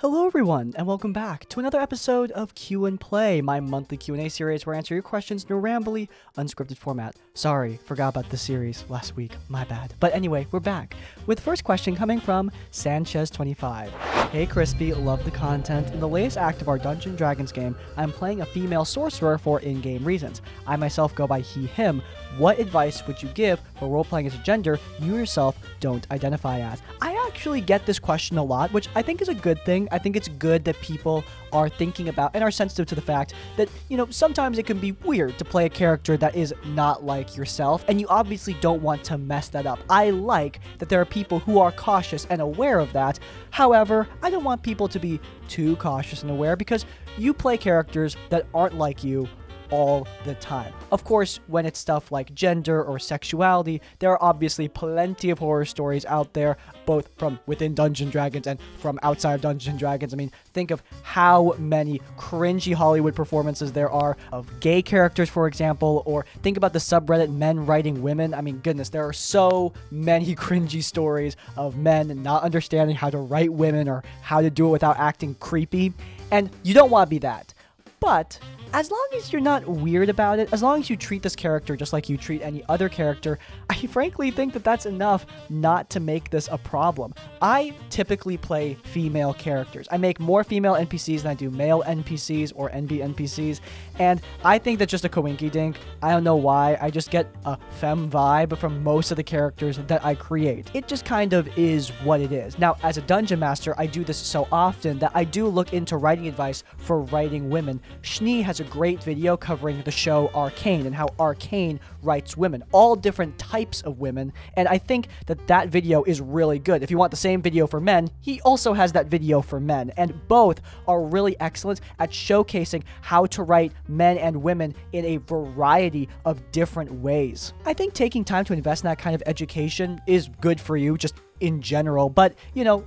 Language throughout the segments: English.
Hello everyone, and welcome back to another episode of Q&Play, my monthly Q&A series where I answer your questions in a rambly, unscripted format. Sorry, forgot about the series last week, my bad. But anyway, we're back, with the first question coming from Sanchez25. Hey Crispy, love the content. In the latest act of our Dungeons & Dragons game, I'm playing a female sorcerer for in-game reasons. I myself go by he, him. What advice would you give for role-playing as a gender you yourself don't identify as? I actually get this question a lot, which I think is a good thing. I think it's good that people are thinking about and are sensitive to the fact that, sometimes it can be weird to play a character that is not like yourself, and you obviously don't want to mess that up. I like that there are people who are cautious and aware of that. However, I don't want people to be too cautious and aware because you play characters that aren't like you all the time. Of course, when it's stuff like gender or sexuality, there are obviously plenty of horror stories out there, both from within Dungeons & Dragons and from outside of Dungeons & Dragons. I mean, think of how many cringy Hollywood performances there are of gay characters, for example, or think about the subreddit men writing women. I mean, goodness, there are so many cringy stories of men not understanding how to write women or how to do it without acting creepy, and you don't want to be that. But as long as you're not weird about it, as long as you treat this character just like you treat any other character, I frankly think that that's enough not to make this a problem. I typically play female characters. I make more female NPCs than I do male NPCs or NB NPCs, and I think that's just a coinky-dink. I don't know why. I just get a femme vibe from most of the characters that I create. It just kind of is what it is. Now, as a dungeon master, I do this so often that I do look into writing advice for writing women. Schnee has a great video covering the show Arcane and how Arcane writes women, all different types of women, and I think that that video is really good. If you want the same video for men, he also has that video for men, and both are really excellent at showcasing how to write men and women in a variety of different ways. I think taking time to invest in that kind of education is good for you, just in general, but,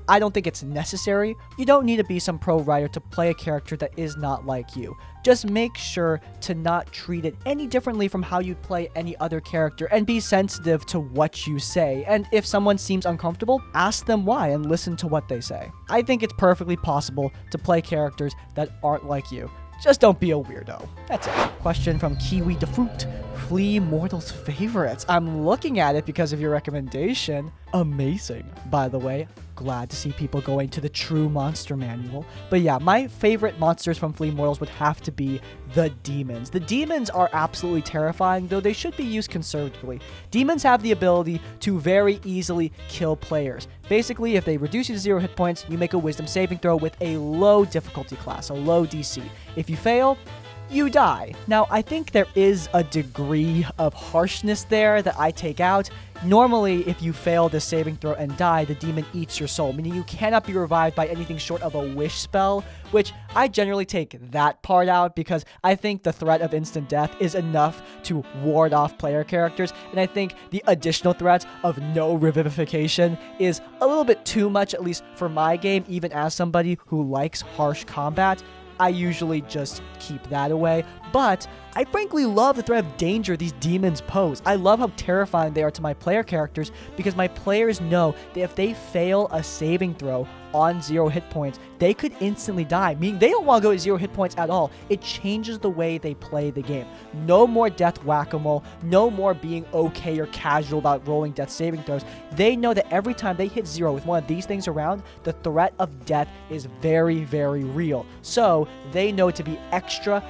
I don't think it's necessary. You don't need to be some pro writer to play a character that is not like you. Just make sure to not treat it any differently from how you'd play any other character, and be sensitive to what you say. And if someone seems uncomfortable, ask them why and listen to what they say. I think it's perfectly possible to play characters that aren't like you. Just don't be a weirdo. That's it. Question from Kiwi the Fruit. Flea Mortal's favorites. I'm looking at it because of your recommendation. Amazing, by the way. Glad to see people going to the true monster manual. But yeah, my favorite monsters from Flea Mortals would have to be the demons. The demons are absolutely terrifying, though they should be used conservatively. Demons have the ability to very easily kill players. Basically, if they reduce you to 0 hit points, you make a wisdom saving throw with a low difficulty class, a low DC. If you fail, you die. Now, I think there is a degree of harshness there that I take out. Normally, if you fail this saving throw and die, the demon eats your soul, meaning you cannot be revived by anything short of a wish spell, which I generally take that part out because I think the threat of instant death is enough to ward off player characters, and I think the additional threat of no revivification is a little bit too much, at least for my game, even as somebody who likes harsh combat. I usually just keep that away, but I frankly love the threat of danger these demons pose. I love how terrifying they are to my player characters because my players know that if they fail a saving throw on 0 hit points, they could instantly die, meaning they don't want to go to 0 hit points at all. It changes the way they play the game. No more death whack-a-mole, no more being okay or casual about rolling death saving throws. They know that every time they hit 0 with one of these things around, the threat of death is very, very real. So they know to be extra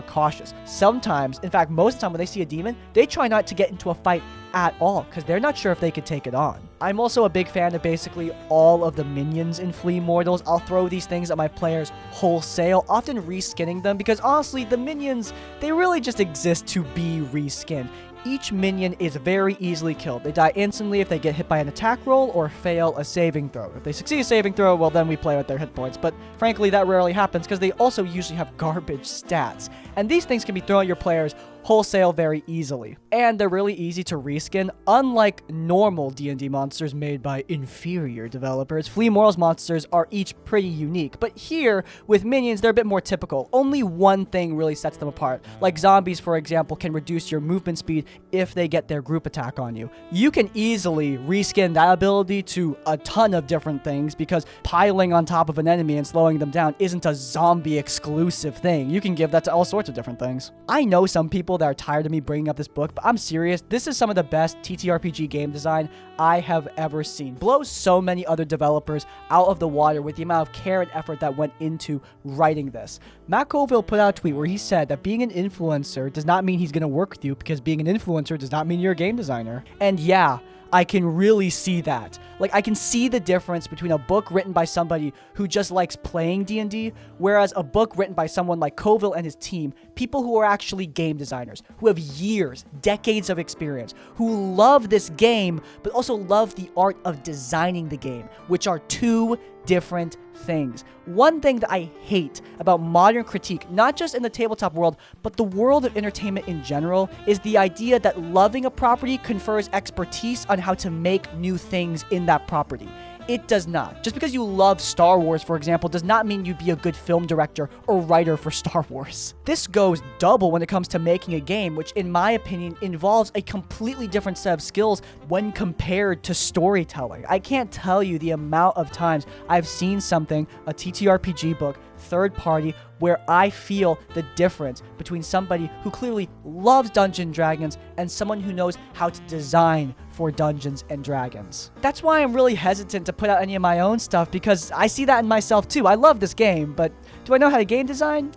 cautious. Sometimes, in fact, most of the time when they see a demon, they try not to get into a fight at all because they're not sure if they could take it on. I'm also a big fan of basically all of the minions in Flea Mortals. I'll throw these things at my players wholesale, often reskinning them because honestly, the minions, they really just exist to be reskinned. Each minion is very easily killed. They die instantly if they get hit by an attack roll or fail a saving throw. If they succeed a saving throw, well then we play with their hit points, but frankly that rarely happens because they also usually have garbage stats. And these things can be thrown at your players wholesale very easily. And they're really easy to reskin, unlike normal D&D monsters made by inferior developers. Flea Morals monsters are each pretty unique, but here, with minions, they're a bit more typical. Only one thing really sets them apart. Like zombies, for example, can reduce your movement speed if they get their group attack on you. You can easily reskin that ability to a ton of different things because piling on top of an enemy and slowing them down isn't a zombie exclusive thing. You can give that to all sorts of different things. I know some people that are tired of me bringing up this book, but I'm serious. This is some of the best TTRPG game design I have ever seen. Blows so many other developers out of the water with the amount of care and effort that went into writing this. Matt Colville put out a tweet where he said that being an influencer does not mean he's going to work with you, because being an influencer does not mean you're a game designer. And yeah, I can really see that. Like, I can see the difference between a book written by somebody who just likes playing D&D, whereas a book written by someone like Colville and his team, people who are actually game designers, who have years, decades of experience, who love this game, but also love the art of designing the game, which are two different things. One thing that I hate about modern critique, not just in the tabletop world, but the world of entertainment in general, is the idea that loving a property confers expertise on how to make new things in that property. It does not. Just because you love Star Wars, for example, does not mean you'd be a good film director or writer for Star Wars. This goes double when it comes to making a game, which in my opinion involves a completely different set of skills when compared to storytelling. I can't tell you the amount of times I've seen something, a TTRPG book, third party, where I feel the difference between somebody who clearly loves Dungeons & Dragons and someone who knows how to design for Dungeons & Dragons. That's why I'm really hesitant to put out any of my own stuff, because I see that in myself too. I love this game, but do I know how to game design?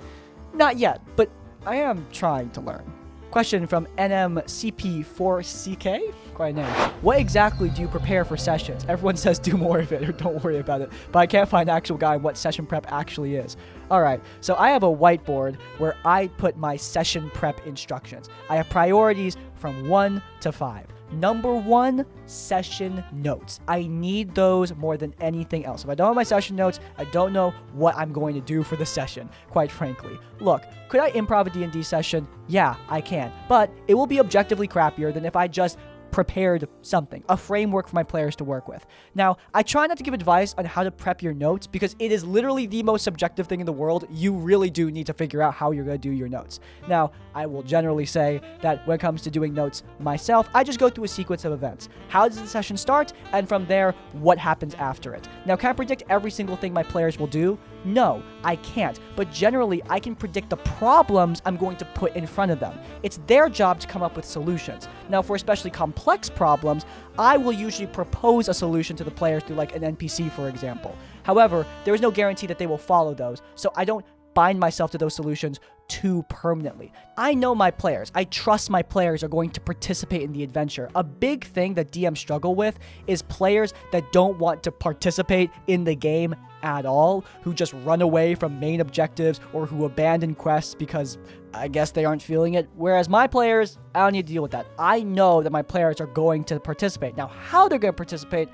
Not yet, but I am trying to learn. Question from NMCP4CK? Quite a name. What exactly do you prepare for sessions? Everyone says do more of it or don't worry about it, but I can't find an actual guide what session prep actually is. Alright, so I have a whiteboard where I put my session prep instructions. I have priorities from 1 to 5. Number 1, session notes. I need those more than anything else. If I don't have my session notes, I don't know what I'm going to do for the session, quite frankly. Look, could I improv a D&D session? Yeah, I can. But it will be objectively crappier than if I just prepared something, a framework for my players to work with. Now, I try not to give advice on how to prep your notes because it is literally the most subjective thing in the world. You really do need to figure out how you're going to do your notes. Now, I will generally say that when it comes to doing notes myself, I just go through a sequence of events. How does the session start? And from there, what happens after it? Now, can I predict every single thing my players will do? No, I can't. But generally, I can predict the problems I'm going to put in front of them. It's their job to come up with solutions. Now, for especially complex problems, I will usually propose a solution to the players through like an NPC, for example. However, there is no guarantee that they will follow those, so I don't bind myself to those solutions too permanently. I know my players. I trust my players are going to participate in the adventure. A big thing that DMs struggle with is players that don't want to participate in the game at all, who just run away from main objectives or who abandon quests because I guess they aren't feeling it. Whereas my players, I don't need to deal with that. I know that my players are going to participate. Now, how they're going to participate,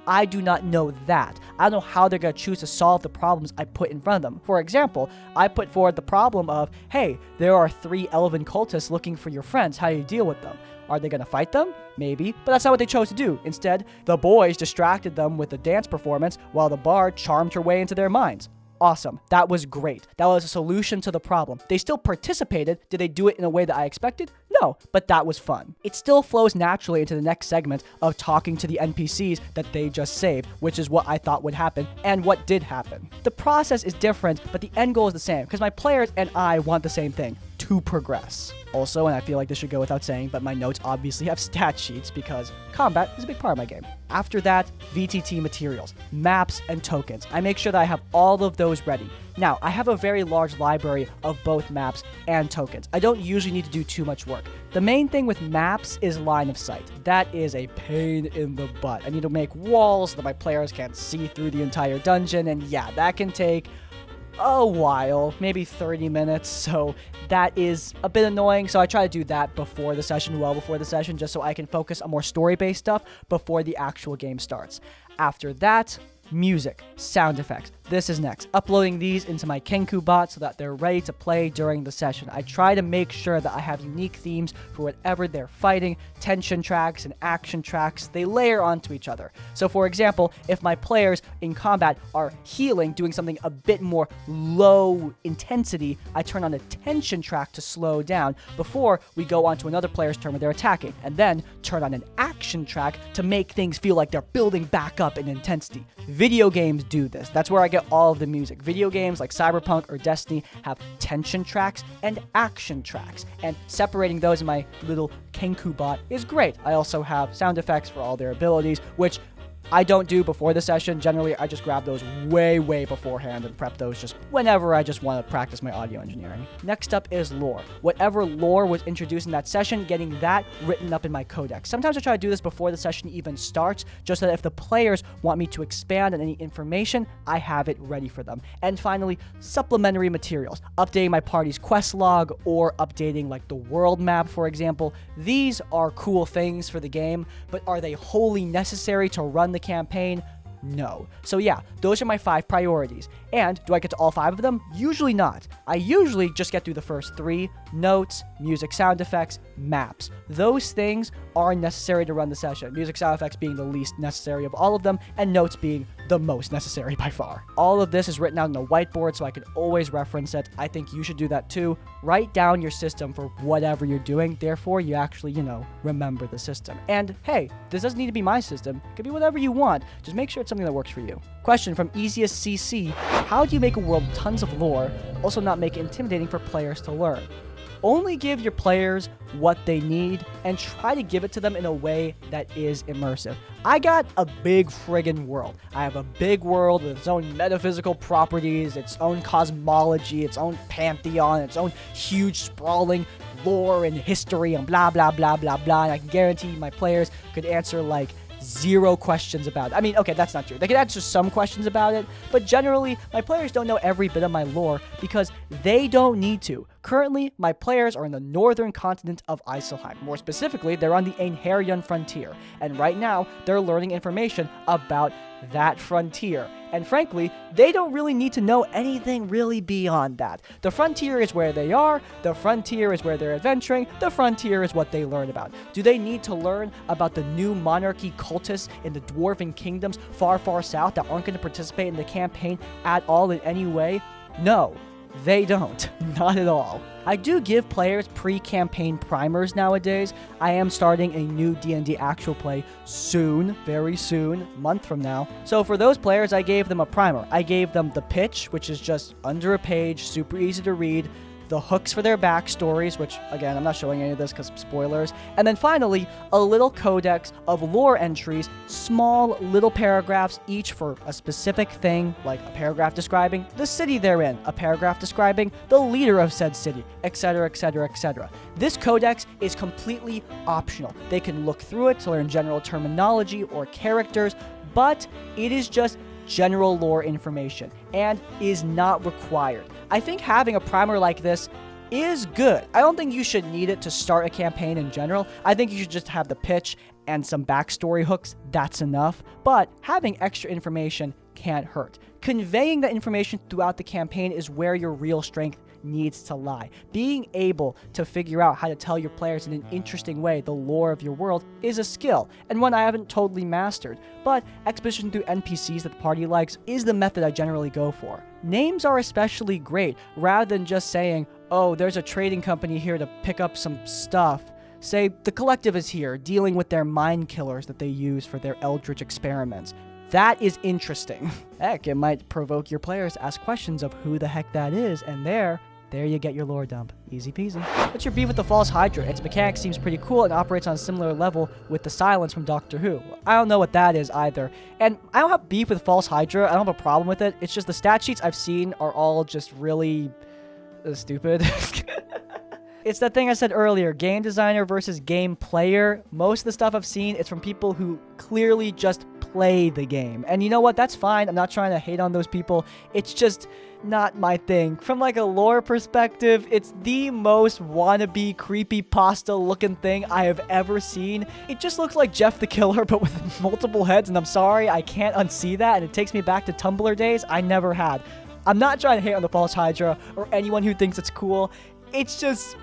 I do not know that. I don't know how they're going to choose to solve the problems I put in front of them. For example, I put forward the problem of, hey, there are 3 elven cultists looking for your friends. How do you deal with them? Are they going to fight them? Maybe, but that's not what they chose to do. Instead, the boys distracted them with a dance performance while the bard charmed her way into their minds. Awesome. That was great. That was a solution to the problem. They still participated. Did they do it in a way that I expected? No, but that was fun. It still flows naturally into the next segment of talking to the NPCs that they just saved, which is what I thought would happen and what did happen. The process is different, but the end goal is the same because my players and I want the same thing: to progress. Also, and I feel like this should go without saying, but my notes obviously have stat sheets because combat is a big part of my game. After that, VTT materials, maps, and tokens. I make sure that I have all of those ready. Now, I have a very large library of both maps and tokens. I don't usually need to do too much work. The main thing with maps is line of sight. That is a pain in the butt. I need to make walls so that my players can't see through the entire dungeon, and yeah, that can take a while, maybe 30 minutes, so that is a bit annoying. So I try to do that before the session, well before the session, just so I can focus on more story-based stuff before the actual game starts. After that, music, sound effects, this is next. Uploading these into my Kenku bot so that they're ready to play during the session. I try to make sure that I have unique themes for whatever they're fighting, tension tracks and action tracks. They layer onto each other. So for example, if my players in combat are healing, doing something a bit more low intensity, I turn on a tension track to slow down before we go on to another player's turn where they're attacking, and then turn on an action track to make things feel like they're building back up in intensity. Video games do this. That's where I get all of the music. Video games like Cyberpunk or Destiny have tension tracks and action tracks, and separating those in my little Kenku bot is great. I also have sound effects for all their abilities, which I don't do before the session. Generally, I just grab those way beforehand and prep those just whenever I just want to practice my audio engineering. Next up is lore. Whatever lore was introduced in that session, getting that written up in my codex. Sometimes I try to do this before the session even starts, just so that if the players want me to expand on any information, I have it ready for them. And finally, supplementary materials. Updating my party's quest log or updating like the world map, for example. These are cool things for the game, but are they wholly necessary to run the campaign? No. So yeah, those are my 5 priorities. And do I get to all 5 of them? Usually not. I usually just get through the first 3: notes, music, sound effects, maps. Those things are necessary to run the session. Music, sound effects being the least necessary of all of them, and notes being the most necessary by far. All of this is written out on a whiteboard so I can always reference it. I think you should do that too. Write down your system for whatever you're doing. Therefore, you actually, remember the system. And hey, this doesn't need to be my system. It could be whatever you want. Just make sure it's something that works for you. Question from Easiest CC. How do you make a world with tons of lore, also not make it intimidating for players to learn? Only give your players what they need and try to give it to them in a way that is immersive. I got a big friggin' world. I have a big world with its own metaphysical properties, its own cosmology, its own pantheon, its own huge sprawling lore and history and blah blah blah blah blah, and I can guarantee my players could answer like 0 questions about it. I mean, okay, that's not true. They can answer some questions about it, but generally, my players don't know every bit of my lore because they don't need to. Currently, my players are in the northern continent of Iselheim. More specifically, they're on the Einherjan frontier, and right now, they're learning information about that frontier. And frankly, they don't really need to know anything really beyond that. The frontier is where they are, the frontier is where they're adventuring, the frontier is what they learn about. Do they need to learn about the new monarchy cultists in the dwarven kingdoms far south that aren't going to participate in the campaign at all in any way? No. They don't. Not at all. I do give players pre-campaign primers nowadays. I am starting a new D&D actual play soon, very soon, a month from now. So for those players, I gave them a primer. I gave them the pitch, which is just under a page, super easy to read, the hooks for their backstories, which, again, I'm not showing any of this because spoilers, and then finally, a little codex of lore entries, small little paragraphs, each for a specific thing, like a paragraph describing the city they're in, a paragraph describing the leader of said city, etc., etc., etc. This codex is completely optional. They can look through it to learn general terminology or characters, but it is just general lore information and is not required. I think having a primer like this is good. I don't think you should need it to start a campaign in general. I think you should just have the pitch and some backstory hooks. That's enough. But having extra information can't hurt. Conveying that information throughout the campaign is where your real strength needs to lie. Being able to figure out how to tell your players in an interesting way the lore of your world is a skill, and one I haven't totally mastered, but exposition through NPCs that the party likes is the method I generally go for. Names are especially great, rather than just saying, oh, there's a trading company here to pick up some stuff. Say, the collective is here, dealing with their mind killers that they use for their eldritch experiments. That is interesting. Heck, it might provoke your players to ask questions of who the heck that is, and there you get your lore dump. Easy peasy. What's your beef with the False Hydra? Its mechanic seems pretty cool and operates on a similar level with the Silence from Doctor Who. I don't know what that is either. And I don't have beef with False Hydra. I don't have a problem with it. It's just the stat sheets I've seen are all just really stupid. It's that thing I said earlier, game designer versus game player. Most of the stuff I've seen is from people who clearly just play the game. And you know what? That's fine. I'm not trying to hate on those people. It's just not my thing. From like a lore perspective, it's the most wannabe creepypasta looking thing I have ever seen. It just looks like Jeff the Killer, but with multiple heads, and I'm sorry, I can't unsee that, and it takes me back to Tumblr days I never had. I'm not trying to hate on the False Hydra or anyone who thinks it's cool. It's just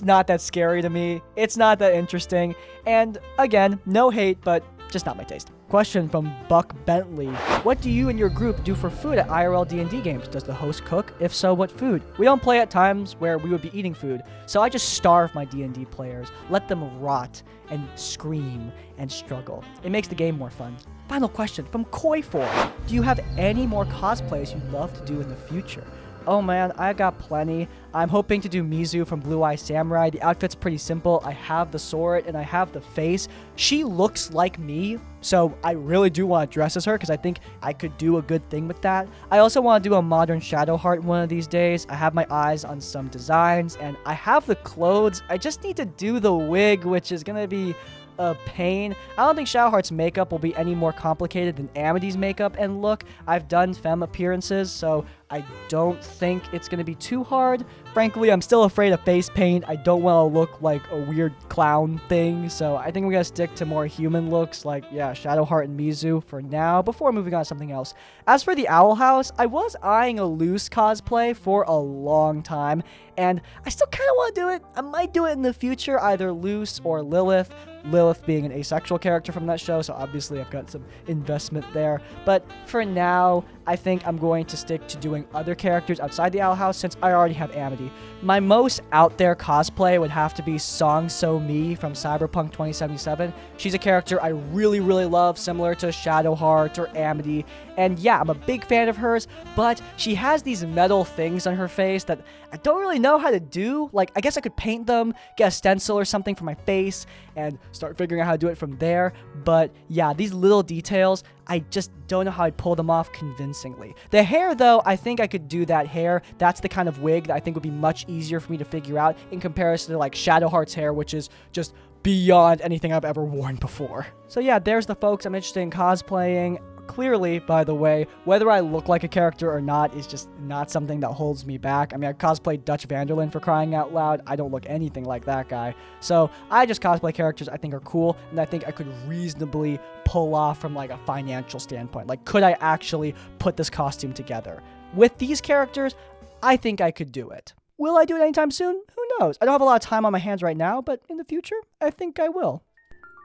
not that scary to me. It's not that interesting. And again, no hate, but just not my taste. Question from Buck Bentley. What do you and your group do for food at IRL D&D games? Does the host cook? If so, what food? We don't play at times where we would be eating food, so I just starve my D&D players, let them rot and scream and struggle. It makes the game more fun. Final question from Coyfour. Do you have any more cosplays you'd love to do in the future? Oh man, I got plenty. I'm hoping to do Mizu from Blue Eye Samurai. The outfit's pretty simple. I have the sword and I have the face. She looks like me, so I really do want to dress as her because I think I could do a good thing with that. I also want to do a modern Shadowheart one of these days. I have my eyes on some designs and I have the clothes. I just need to do the wig, which is going to be a pain. I don't think Shadowheart's makeup will be any more complicated than Amity's makeup and look. I've done femme appearances, so I don't think it's going to be too hard. Frankly, I'm still afraid of face paint. I don't want to look like a weird clown thing, so I think we're going to stick to more human looks like, yeah, Shadowheart and Mizu for now, before moving on to something else. As for the Owl House, I was eyeing a Loose cosplay for a long time, and I still kind of want to do it. I might do it in the future, either Loose or Lilith. Lilith being an asexual character from that show, so obviously I've got some investment there. But for now, I think I'm going to stick to doing other characters outside the Owl House since I already have Amity. My most out there cosplay would have to be Song So Mi from Cyberpunk 2077. She's a character I really, really love, similar to Shadowheart or Amity. And yeah, I'm a big fan of hers, but she has these metal things on her face that I don't really know how to do. Like, I guess I could paint them, get a stencil or something for my face, and start figuring out how to do it from there. But yeah, these little details, I just don't know how I'd pull them off convincingly. The hair, though, I think I could do that hair. That's the kind of wig that I think would be much easier for me to figure out in comparison to like Shadowheart's hair, which is just beyond anything I've ever worn before. So yeah, there's the folks I'm interested in cosplaying. Clearly, by the way, whether I look like a character or not is just not something that holds me back. I mean, I cosplayed Dutch Vanderlyn for crying out loud. I don't look anything like that guy. So I just cosplay characters I think are cool, and I think I could reasonably pull off from like a financial standpoint. Like, could I actually put this costume together? With these characters, I think I could do it. Will I do it anytime soon? Who knows? I don't have a lot of time on my hands right now, but in the future, I think I will.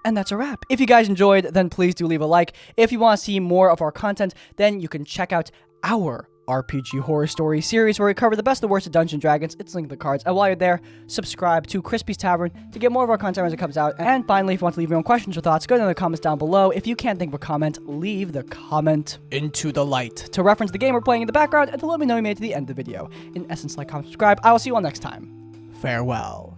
And that's a wrap. If you guys enjoyed, then please do leave a like. If you want to see more of our content, then you can check out our RPG horror story series where we cover the best and worst of Dungeons & Dragons. It's linked in the cards. And while you're there, subscribe to Crispy's Tavern to get more of our content as it comes out. And finally, if you want to leave your own questions or thoughts, go down in the comments down below. If you can't think of a comment, leave the comment into the light to reference the game we're playing in the background and to let me know you made it to the end of the video. In essence, like, comment, subscribe. I will see you all next time. Farewell.